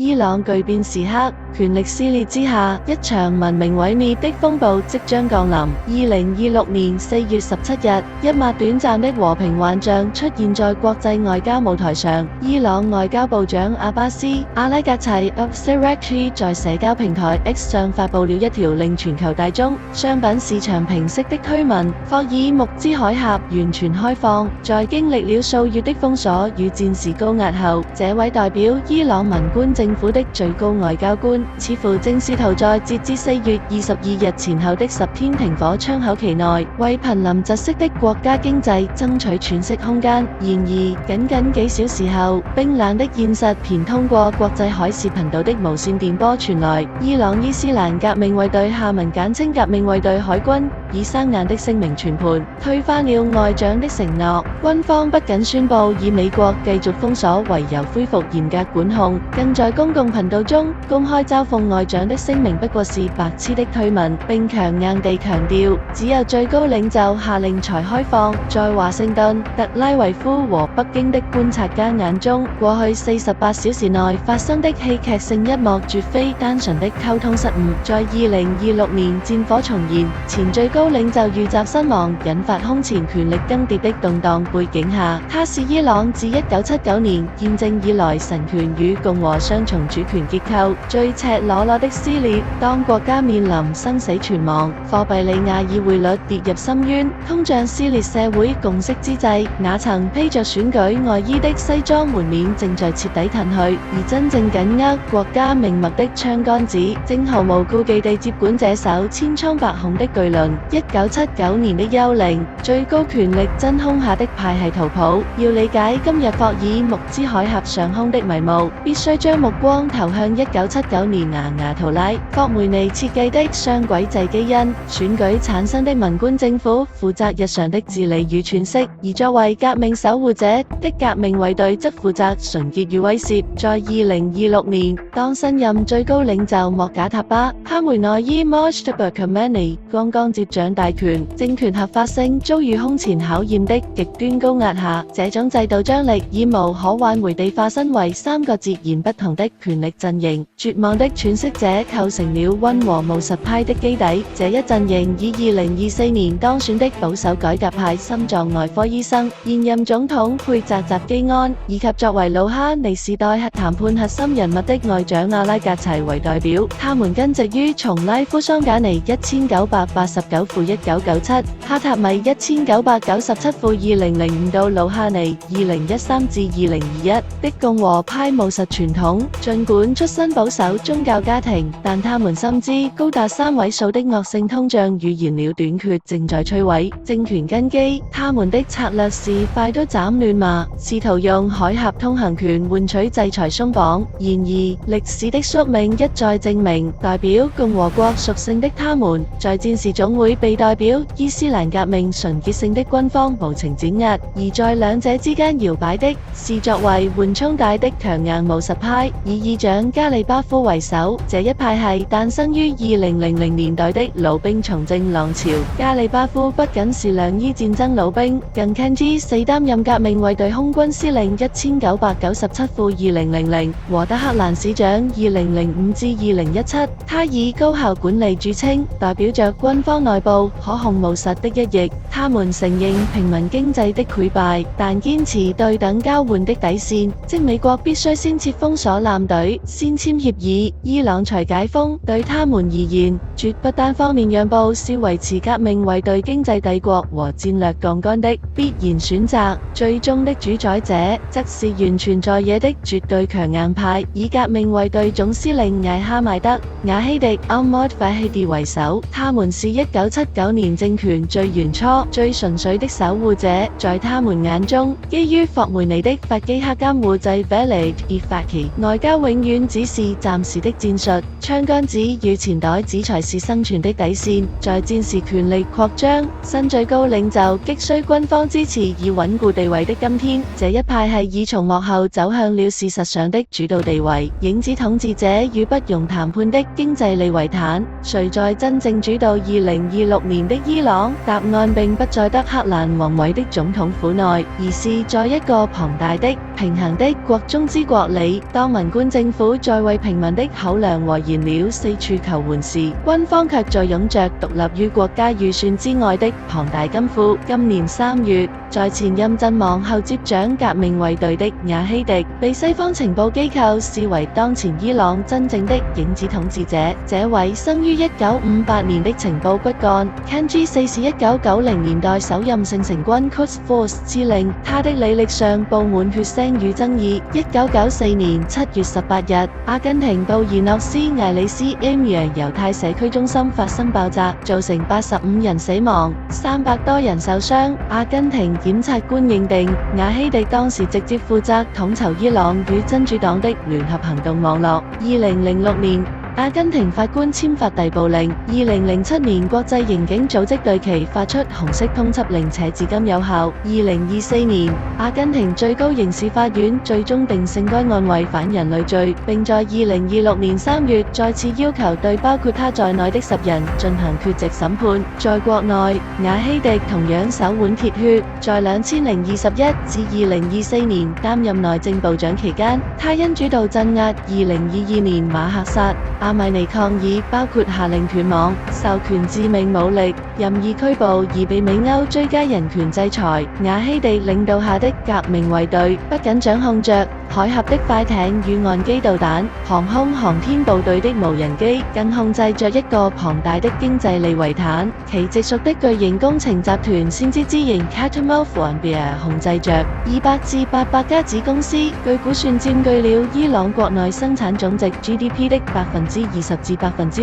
伊朗巨變時刻，權力撕裂之下，一場文明毀滅的風暴即將降臨。2026年4月17日，一抹短暫的和平幻象出現在國際外交舞台上。伊朗外交部長阿巴斯·阿拉格齊 Absirachti 在社交平台 X 上發布了一條令全球大宗商品市場平息的推文：霍爾木茲海峽完全開放。在經歷了數月的封鎖與戰事高壓後，這位代表伊朗文官政府的最高外交官，似乎正試圖在截至4月22日前後的10天停火窗口期內，為瀕臨窒息的國家經濟爭取喘息空間。然而，僅幾小時後，冰冷的現實便通過國際海事頻道的無線電波傳來。伊朗伊斯蘭革命衛隊下文簡稱革命衛隊海軍以生硬的聲明全盤推翻了外長的承諾。軍方不僅宣布以美國繼續封鎖為由恢復嚴格管控，更在公共頻道中公開嘲諷外長的聲明不過是白痴的推文，並強硬地強調只有最高領袖下令才開放。在華盛頓、特拉維夫和北京的觀察家眼中，過去48小時內發生的戲劇性一幕絕非單純的溝通失誤。在2026年戰火重燃、前最高領袖遇襲身亡、引發空前權力更迭的動盪背景下，它是伊朗自1979年建政以來神權與共和雙重主權結構最赤裸裸的撕裂。當國家面臨生死存亡、貨幣里亞爾匯率跌入深淵、通脹撕裂社會共識之際，那層披着選舉外衣的西裝門面正在徹底褪去，而真正緊握國家命脈的槍桿子正毫無顧忌地接管這艘千瘡百孔的巨輪。1979年的幽靈，最高權力真空下的派系圖譜。要理解今日霍爾木茲海峽上空的迷霧，必須將目光投向1979年牙牙圖拉霍梅尼設計的雙軌制基因選舉產生的文官政府，負責日常的治理與喘息；而作為革命守護者的革命衛隊則負責純潔與威懾。在2026年，當新任最高領袖莫賈塔巴·哈梅內伊 Mojtaba Khamenei 剛剛接掌大權，政權合法性遭遇空前考驗的極端高壓下，這種制度張力已無可挽回地化身為3個截然不同的權力陣營。絕望的喘息者構成了溫和務實派的基底，這一陣營以2024年當選的保守改革派心臟外科醫生、現任總統佩扎澤基安，以及作為魯哈尼時代核談判核心人物的外長阿拉格齊為代表。他們根植於從拉夫桑賈尼1989-1997、哈塔米1997-2005到魯哈尼2013-2021的共和派務實傳統。儘管出身保守宗教家庭，但他們深知高達3位數的惡性通脹與燃料短缺正在摧毀政權根基。他們的策略是快刀斬亂麻，試圖用海峽通行權換取制裁鬆綁。然而，歷史的宿命一再證明，代表共和國屬性的他們，在戰時總會被代表伊斯蘭革命純潔性的軍方無情碾壓；而在兩者之間搖擺的，是作為緩衝帶的強硬務實派，以議長加里巴夫為首。這一派系誕生於2000年代的老兵從政浪潮。加里巴夫不僅是亮衣戰爭老兵，更 Kenji4擔任革命衛隊空軍司令1997-2000和德黑蘭市長2005-2017。他以高效管理著稱，代表着軍方內部可控務實的一翼。他們承認平民經濟的潰敗，但堅持對等交換的底線，即美國必須先設封鎖艦隊，先簽協議，伊朗才解封。對他們而言，絕不單方面讓步是維持革命衛隊經濟帝國和戰略槓桿的必然選擇。最終的主宰者則是完全在野的絕對強硬派，以革命衛隊總司令艾哈邁德·瓦希迪 Ahmad Vahidi 為首。他們是1979年政權最原初、最純粹的守護者。在他們眼中，基於霍梅尼的法基克監護制 Valid-e Faqih，外交永遠只是暫時的戰術，槍桿子與錢袋子才是生存的底線。在戰時權力擴張、新最高領袖急需軍方支持以穩固地位的今天，這一派系已從幕後走向了事實上的主導地位。影子統治者與不容談判的經濟利維坦，誰在真正主導2026 2026年的伊朗？答案並不在德黑蘭宏偉的總統府內，而是在一個龐大的、平衡的國中之國裡。當文官政府在為平民的口糧和燃料四處求援時，軍方卻在擁着獨立於國家預算之外的龐大金庫。今年3月，在前任陣亡後接掌革命衛隊的瓦希迪，被西方情報機構視為當前伊朗真正的影子統治者。這位生於1958年的情報骨幹 Kenji 4是1990年代首任聖城軍 Quds Force 司令，他的履歷上布滿血腥與爭議。1994年7月18日，阿根廷布宜諾斯艾利斯 Amir 猶太社區中心發生爆炸，造成85人死亡，300多人受傷。阿根廷檢察官認定瓦希迪當時直接負責統籌伊朗與真主黨的聯合行動網絡。2006年，阿根廷法官簽發逮捕令。2007年，國際刑警組織對其發出紅色通緝令，且至今有效。2024年，阿根廷最高刑事法院最終定性該案為反人類罪，並在2026年3月再次要求對包括他在內的10人進行缺席審判。在國內，瓦希迪同樣手腕鐵血。在2021至2024年擔任內政部長期間，他因主導鎮壓2022年馬克薩阿米尼抗議，包括下令斷網、授權致命武力、任意拘捕而被美歐最佳人權制裁。瓦希迪領導下的革命衛隊不僅掌控着海峽的快艇與岸基導彈、航空航天部隊的無人機，更控制着一個龐大的經濟利維坦。其直屬的巨型工程集團先知之營 Catamount Fuambia 控制着200至800家子公司，據估算佔據了伊朗國內生產總值 GDP 的20%至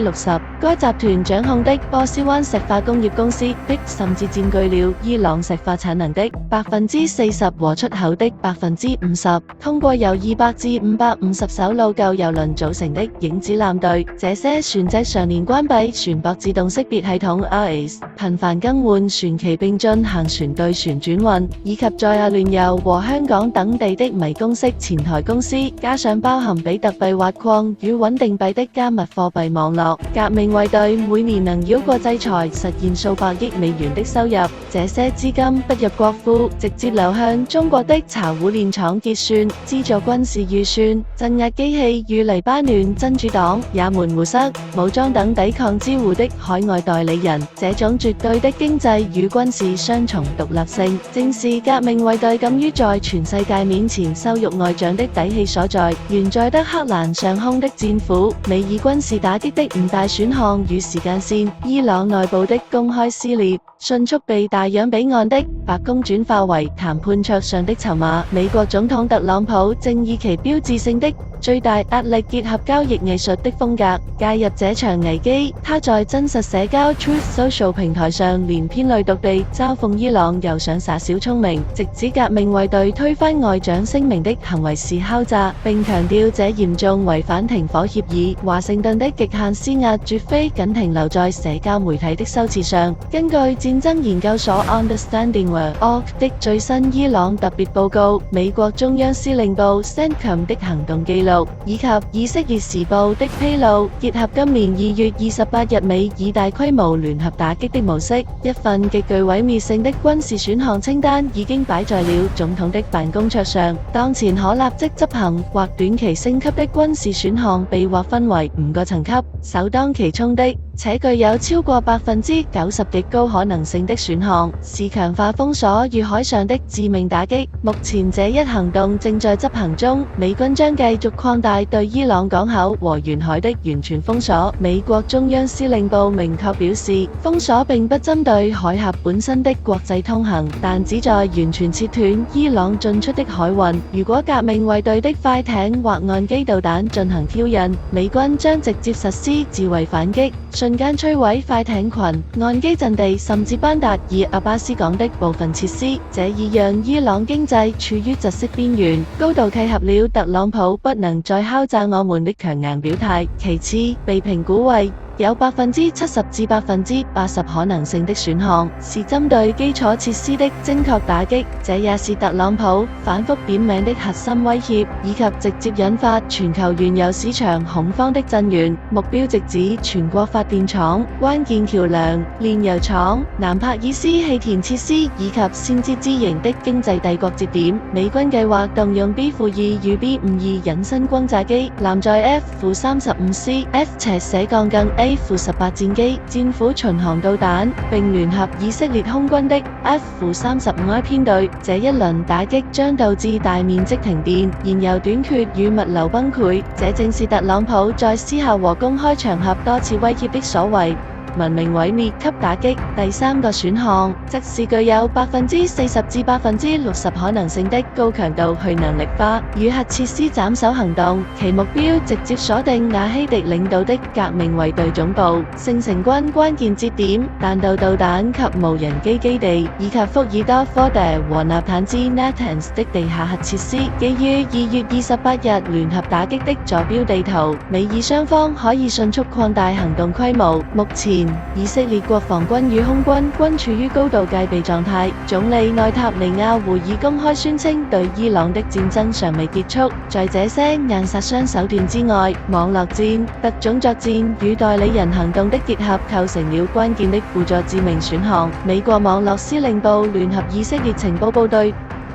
60%。該集團掌控的波斯灣石化工業公司甚至佔據了伊朗石化產能的40%和出口的50%。通過由200至550艘老舊郵輪組成的影子艦隊，這些船隻常年關閉船舶自動識別系統 IS， 頻繁更換船期並進行船對船轉運，以及在阿聯酋和香港等地的迷宮式前台公司，加上包含比特幣挖礦與穩定幣的加密貨幣網絡。革命衛隊每年能繞過制裁實現數百億美元的收入，這些資金不入國庫，直接流向中國的查胡煉廠結算，資助軍事預算，鎮壓機器與黎巴嫩真主黨、也門胡塞武裝等抵抗之胡的海外代理人。這種絕對的經濟與軍事雙重獨立性，正是革命衛隊敢於在全世界面前羞辱外長的底氣所在。懸在德黑蘭上空的戰斧，美以軍事打擊的五大選項與時間線，伊朗內部的公開撕裂，迅速被大洋彼岸的白宮轉化為談判桌上的籌碼。美國總統特朗普正以其標誌性的最大壓力結合交易藝術的風格介入這場危機。他在真實社交 Truth Social 平台上連篇累牘地嘲諷伊朗又想耍小聰明，直指革命衛隊推翻外長聲明的行為是敲詐，並強調這嚴重違反停火協議。華盛頓的極限施壓絕非僅停留在社交媒體的修辭上。根據戰爭研究所 Understanding.org 的最新伊朗特別報告，美國中央司令部 CENTCOM 的行動記錄，以及以色列時報的披露，結合今年2月28日美以大規模聯合打擊的模式，一份極具毀滅性的軍事選項清單已經擺在了總統的辦公桌上。當前可立即執行或短期升級的軍事選項被劃分為5個層級，首當其衝的且具有超過90%極高可能性的選項是強化封鎖與海上的致命打擊。目前這一行動正在執行中，美軍將繼續擴大對伊朗港口和沿海的完全封鎖。美國中央司令部明確表示，封鎖並不針對海峽本身的國際通行，但旨在完全切斷伊朗進出的海運。如果革命衛隊的快艇或岸基導彈進行挑釁，美軍將直接實施自衛反擊，瞬間摧毀快艇群、岸基陣地甚至班達爾阿巴斯港的部分設施，這已讓伊朗經濟處於窒息邊緣，高度契合了特朗普不能再敲詐我們的強硬表態。其次，被評估為有70%至80%可能性的選項是針對基礎設施的精確打擊，這也是特朗普反覆點名的核心威脅，以及直接引發全球原油市場恐慌的震源。目標直指全國發電廠、關鍵橋梁、煉油廠、南帕爾斯氣田設施以及先知之型的經濟帝國節點。美軍計劃動用 B-2與 B-52引申轟炸機，艦載 F-35C、F-斜槓更 A-18戰機、戰斧巡航導彈，並聯合以色列空軍的 F-35I 編隊。這一輪打擊將導致大面積停電、燃油短缺與物流崩潰，這正是特朗普在私下和公開場合多次威脅的所為。文明毀滅級打擊。第三個選項則是具有40%至60%可能性的高強度去能力化與核設施斬首行動，其目標直接鎖定亞希迪領導的革命衛隊總部、聖城軍關鍵節點、彈道導彈及無人機基地，以及福爾多科特和納坦茲 Natanz 的地下核設施。基於2月28日聯合打擊的坐標地圖，美以雙方可以迅速擴大行動規模。目前以色列國防軍與空軍均處於高度戒備狀態。總理內塔尼亞胡已公開宣稱，對伊朗的戰爭尚未結束。在這些硬殺傷手段之外，網絡戰、特種作戰與代理人行動的結合構成了關鍵的輔助致命選項。美國網絡司令部聯合以色列情報部隊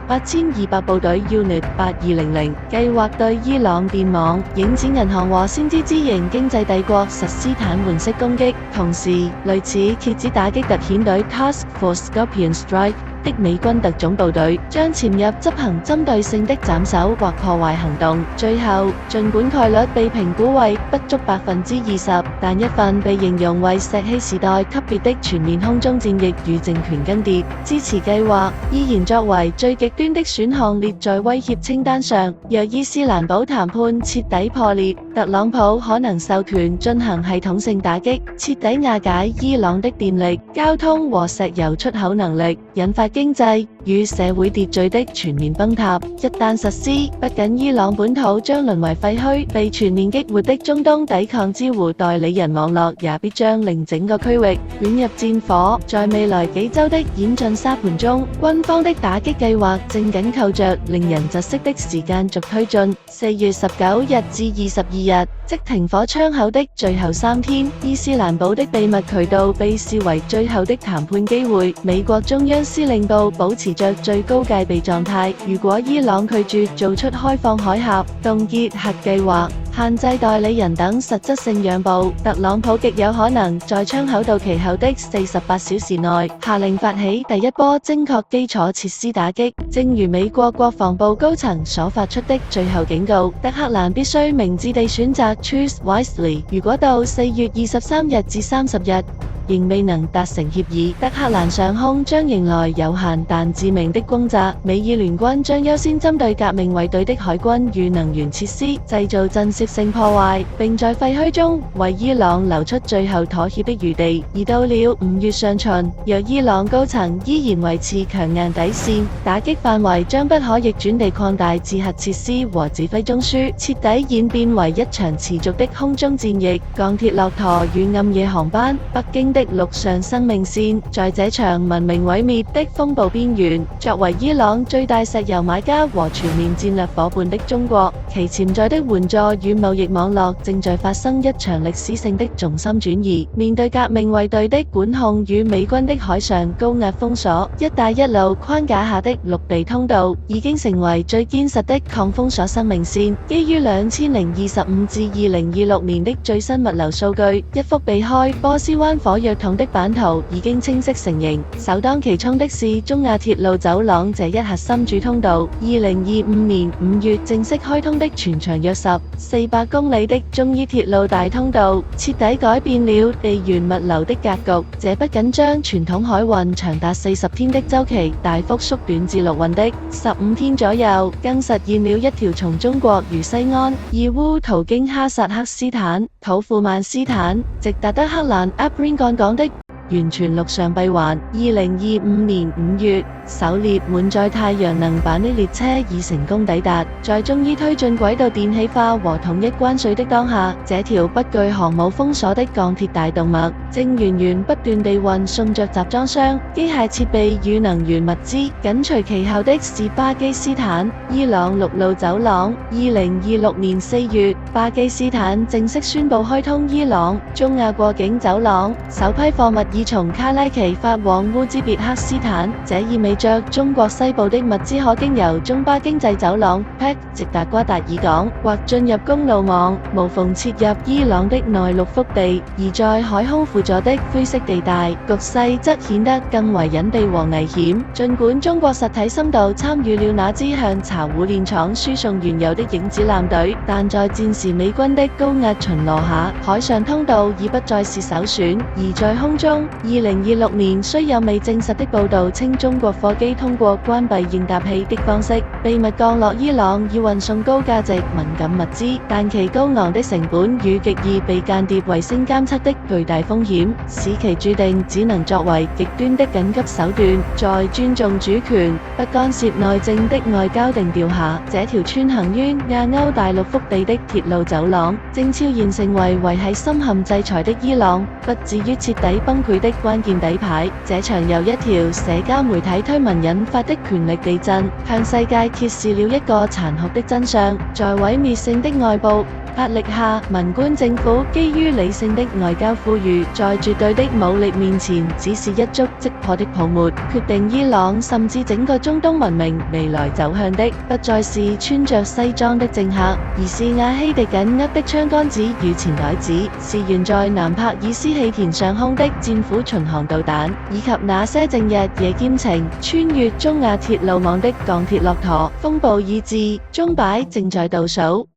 8200部隊 Unit 8200計劃對伊朗電網、影子銀行和先知之型經濟帝國實施癱瘓式攻擊。同時，類似蠍子打擊特遣隊 Task Force Scorpion Strike 的美軍特種部隊將潛入執行針對性的斬首或破壞行動。最後，儘管概率被評估為不足20%，但一份被形容為石器時代級別的全面空中戰役與政權更迭支持計劃依然作為最極端的選項列在威脅清單上。若伊斯蘭堡談判徹底破裂，特朗普可能授權進行系統性打擊，徹底瓦解伊朗的電力、交通和石油出口能力，引發經濟與社會秩序的全面崩塌。一旦實施，不僅伊朗本土將淪為廢墟，被全面激活的中東抵抗之弧代理人網絡也必將令整個區域捲入戰火。在未來幾週的演進沙盤中，軍方的打擊計劃正緊扣着令人窒息的時間軸推進。4月19日至22日，即停火窗口的最後3天，伊斯蘭堡的秘密渠道被視為最後的談判機會。美國中央司令部保持着最高戒備狀態。如果伊朗拒絕做出開放海峽、凍結核計劃、限制代理人等實質性讓步，特朗普極有可能在窗口到期後的48小時內下令發起第一波精確基礎設施打擊。正如美國國防部高層所發出的最後警告，德黑蘭必須明智地選擇 Choose wisely。如果到4月23日至30日仍未能達成協議，德黑蘭上空將迎來有限但致命的轟炸。美以聯軍將優先針對革命衛隊的海軍與能源設施，製造震懾性破壞，並在廢墟中為伊朗留出最後妥協的餘地。而到了5月上旬，若伊朗高層依然維持強硬底線，打擊範圍將不可逆轉地擴大至核設施和指揮中樞，徹底演變為一場持續的空中戰役。鋼鐵駱駝與暗夜航班，北京的陸上生命線，在這場文明毀滅的風暴邊緣。作為伊朗最大石油買家和全面戰略夥伴的中國，其潛在的援助與貿易網絡正在發生一場歷史性的重心轉移。面對革命衛隊的管控與美軍的海上高壓封鎖，一帶一路框架下的陸地通道已經成為最堅實的抗封鎖生命線。基於2025至2026年的最新物流數據，一幅避開波斯灣火藥桶的版圖已經清晰成形。首當其衝的是中亞鐵路走廊這一核心主通道，2025年5月正式開通的全長約400公里的中伊鐵路大通道，徹底改變了地緣物流的格局。這不僅將傳統海運長達40天的週期大幅縮短至陸運的15天左右，更實現了一條從中國如西安、義烏途經哈薩克斯坦、土庫曼斯坦，直達德黑蘭 Afrin 幹港的完全陸上閉環。2025年5月，首列滿載太陽能板的列車已成功抵達。在終於推進軌道電氣化和統一關稅的當下，這條不具航母封鎖的鋼鐵大動脈，正源源不斷地運送着集裝箱、機械設備與能源物資。緊隨其後的是巴基斯坦伊朗陸路走廊。2026年4月，巴基斯坦正式宣布開通伊朗中亞過境走廊，首批貨物已從卡拉奇發往烏茲別克斯坦，這意味着中國西部的物資可經由中巴經濟走廊 PAC 直達瓜達爾港，或進入公路網，無縫切入伊朗的內陸腹地。而在海空輔助的灰色地帶，局勢則顯得更為隱蔽和危險。儘管中國實體深度參與了那支向查胡煉廠輸送原油的影子艦隊，但在戰時美軍的高壓巡邏下，海上通道已不再是首選。而在空中，2026年雖有未證實的報道稱中國貨機通過關閉應答器的方式秘密降落伊朗以運送高價值敏感物資，但其高昂的成本與極易被間諜衛星監測的巨大風險，使其注定只能作為極端的緊急手段。在尊重主權、不干涉內政的外交定調下，這條穿行於亞歐大陸腹地的鐵路走廊，正悄然成為維繫深陷制裁的伊朗不至於徹底崩潰的關鍵底牌。這場由一條社交媒體推文引發的權力地震，向世界揭示了一個殘酷的真相：在毀滅性的外部壓力下，文官政府基於理性的外交呼籲，在絕對的武力面前，只是一觸即破的泡沫。決定伊朗甚至整個中東文明未來走向的，不再是穿着西裝的政客，而是阿希迪緊握的槍桿子與錢袋子，是懸在南帕爾斯氣田上空的戰斧巡航導彈，以及那些正日夜兼程穿越中亞鐵路網的鋼鐵駱駝。風暴已至，鐘擺正在倒數。